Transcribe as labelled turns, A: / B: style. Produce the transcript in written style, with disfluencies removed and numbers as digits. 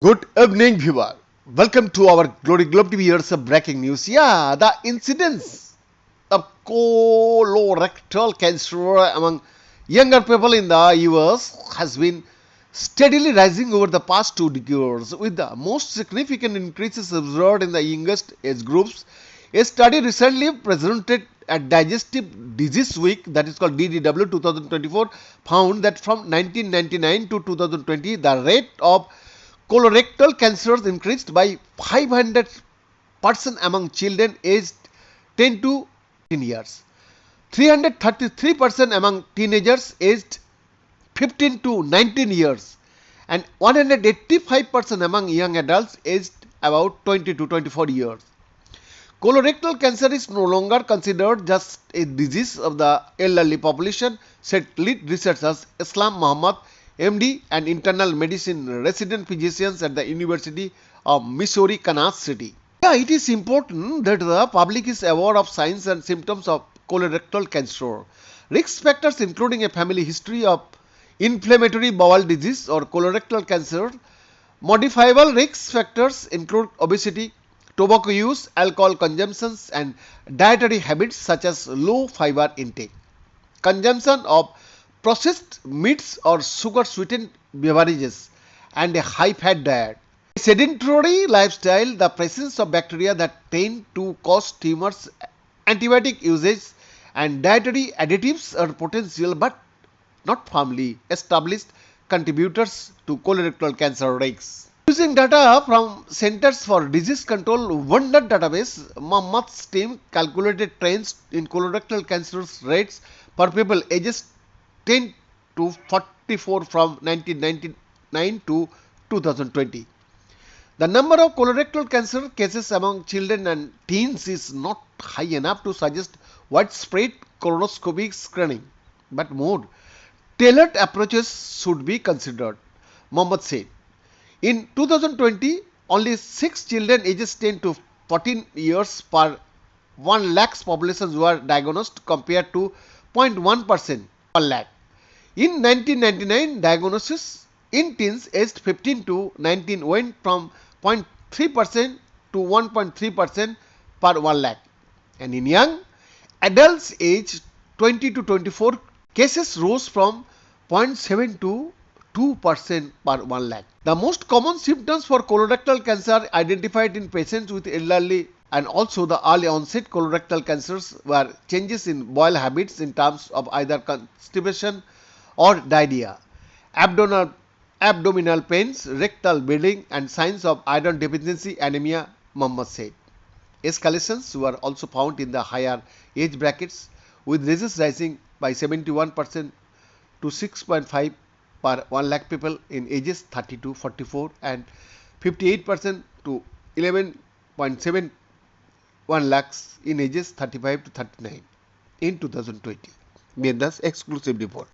A: Good evening, viewer. Welcome to our Glory Globe TV. Here's some breaking news. The incidence of colorectal cancer among younger people in the US has been steadily rising over the past 2 decades, with the most significant increases observed in the youngest age groups. A study recently presented at Digestive Disease Week, that is called DDW 2024, found that from 1999 to 2020, the rate of colorectal cancers increased by 500% among children aged 10 to 18 years, 333% among teenagers aged 15 to 19 years, and 185% among young adults aged about 20 to 24 years. Colorectal cancer is no longer considered just a disease of the elderly population, said lead researchers Islam Muhammad, MD and internal medicine resident physicians at the University of Missouri, Kansas City. It is important that the public is aware of signs and symptoms of colorectal cancer. Risk factors including a family history of inflammatory bowel disease or colorectal cancer. Modifiable risk factors include obesity, tobacco use, alcohol consumption, and dietary habits such as low fiber intake, consumption of processed meats or sugar sweetened beverages, and a high fat diet. A sedentary lifestyle, the presence of bacteria that tend to cause tumors, antibiotic usage, and dietary additives are potential but not firmly established contributors to colorectal cancer risks. Using data from Centers for Disease Control Wonder database, Muhammad's team calculated trends in colorectal cancer rates per people ages 10 to 44 from 1999 to 2020. The number of colorectal cancer cases among children and teens is not high enough to suggest widespread colonoscopy screening, but more tailored approaches should be considered, Mohammed said. In 2020, only 6 children ages 10 to 14 years per 1 lakhs populations were diagnosed compared to 0.1% per lakh. In 1999, diagnosis in teens aged 15 to 19 went from 0.3% to 1.3% per 1 lakh. And in young adults aged 20 to 24, cases rose from 0.7 to 2% per 1 lakh. The most common symptoms for colorectal cancer identified in patients with elderly and also the early onset colorectal cancers were changes in bowel habits in terms of either constipation or diarrhea, abdominal pains, rectal bleeding, and signs of iron deficiency anemia, Muhammad said. Escalations were also found in the higher age brackets, with rates rising by 71% to 6.5 per 1 lakh people in ages 30 to 44 and 58% to 11.71 lakhs in ages 35 to 39 in 2020. Menda's exclusive report.